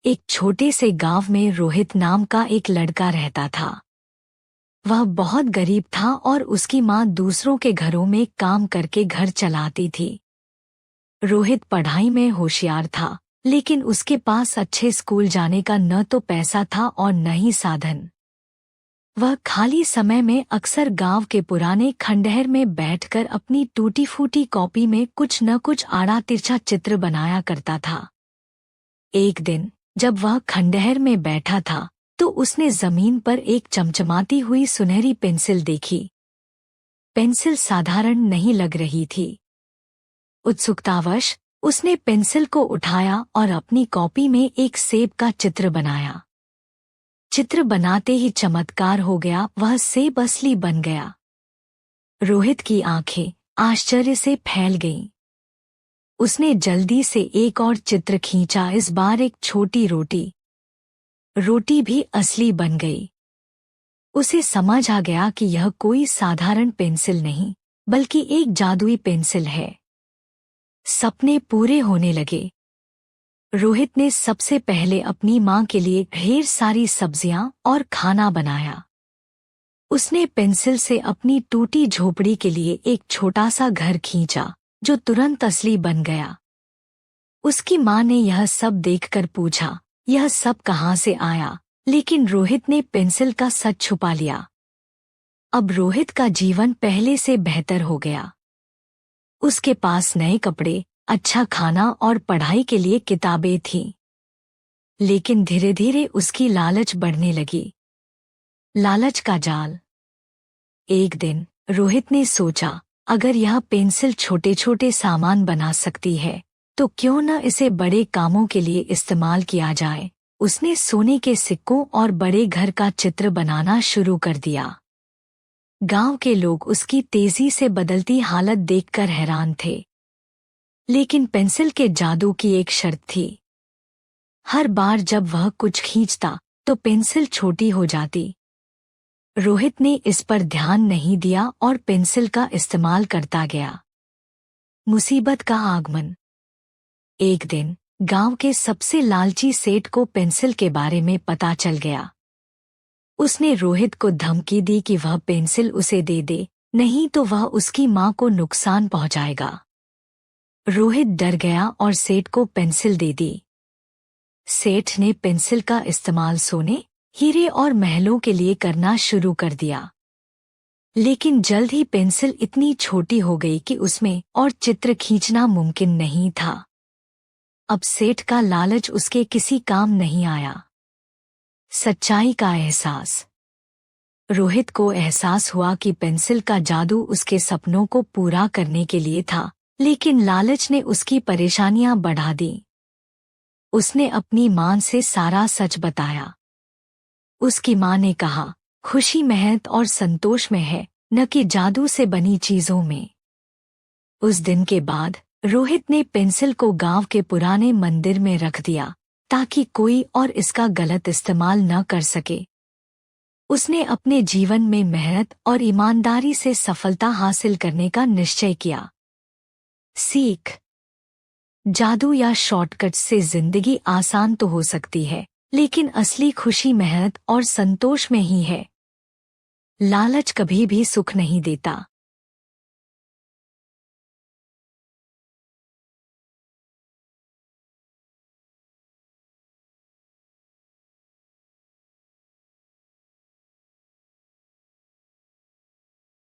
एक छोटे से गांव में रोहित नाम का एक लड़का रहता था। वह बहुत गरीब था और उसकी माँ दूसरों के घरों में काम करके घर चलाती थी। रोहित पढ़ाई में होशियार था, लेकिन उसके पास अच्छे स्कूल जाने का न तो पैसा था और न ही साधन। वह खाली समय में अक्सर गांव के पुराने खंडहर में बैठकर अपनी टूटी फूटी कॉपी में कुछ न कुछ आड़ा तिरछा चित्र बनाया करता था। एक दिन जब वह खंडहर में बैठा था तो उसने जमीन पर एक चमचमाती हुई सुनहरी पेंसिल देखी। पेंसिल साधारण नहीं लग रही थी। उत्सुकतावश उसने पेंसिल को उठाया और अपनी कॉपी में एक सेब का चित्र बनाया। चित्र बनाते ही चमत्कार हो गया, वह सेब असली बन गया। रोहित की आंखें आश्चर्य से फैल गईं। उसने जल्दी से एक और चित्र खींचा, इस बार एक छोटी रोटी। रोटी भी असली बन गई। उसे समझ आ गया कि यह कोई साधारण पेंसिल नहीं, बल्कि एक जादुई पेंसिल है। सपने पूरे होने लगे। रोहित ने सबसे पहले अपनी माँ के लिए ढेर सारी सब्जियां और खाना बनाया। उसने पेंसिल से अपनी टूटी झोपड़ी के लिए एक छोटा सा घर खींचा, जो तुरंत असली बन गया। उसकी माँ ने यह सब देखकर पूछा, यह सब कहाँ से आया? लेकिन रोहित ने पेंसिल का सच छुपा लिया। अब रोहित का जीवन पहले से बेहतर हो गया। उसके पास नए कपड़े, अच्छा खाना और पढ़ाई के लिए किताबें थीं। लेकिन धीरे धीरे उसकी लालच बढ़ने लगी। लालच का जाल। एक दिन रोहित ने सोचा, अगर यह पेंसिल छोटे छोटे सामान बना सकती है तो क्यों न इसे बड़े कामों के लिए इस्तेमाल किया जाए। उसने सोने के सिक्कों और बड़े घर का चित्र बनाना शुरू कर दिया। गांव के लोग उसकी तेजी से बदलती हालत देखकर हैरान थे। लेकिन पेंसिल के जादू की एक शर्त थी। हर बार जब वह कुछ खींचता तो पेंसिल छोटी हो जाती। रोहित ने इस पर ध्यान नहीं दिया और पेंसिल का इस्तेमाल करता गया। मुसीबत का आगमन। एक दिन गांव के सबसे लालची सेठ को पेंसिल के बारे में पता चल गया। उसने रोहित को धमकी दी कि वह पेंसिल उसे दे दे, नहीं तो वह उसकी माँ को नुकसान पहुंचाएगा। रोहित डर गया और सेठ को पेंसिल दे दी। सेठ ने पेंसिल का इस्तेमाल सोने, हीरे और महलों के लिए करना शुरू कर दिया। लेकिन जल्द ही पेंसिल इतनी छोटी हो गई कि उसमें और चित्र खींचना मुमकिन नहीं था। अब सेठ का लालच उसके किसी काम नहीं आया। सच्चाई का एहसास। रोहित को एहसास हुआ कि पेंसिल का जादू उसके सपनों को पूरा करने के लिए था, लेकिन लालच ने उसकी परेशानियां बढ़ा दी। उसने अपनी मां से सारा सच बताया। उसकी मां ने कहा, खुशी मेहनत और संतोष में है, न कि जादू से बनी चीजों में। उस दिन के बाद रोहित ने पेंसिल को गांव के पुराने मंदिर में रख दिया, ताकि कोई और इसका गलत इस्तेमाल न कर सके। उसने अपने जीवन में मेहनत और ईमानदारी से सफलता हासिल करने का निश्चय किया। सीख। जादू या शॉर्टकट से जिंदगी आसान तो हो सकती है, लेकिन असली खुशी मेहनत और संतोष में ही है। लालच कभी भी सुख नहीं देता।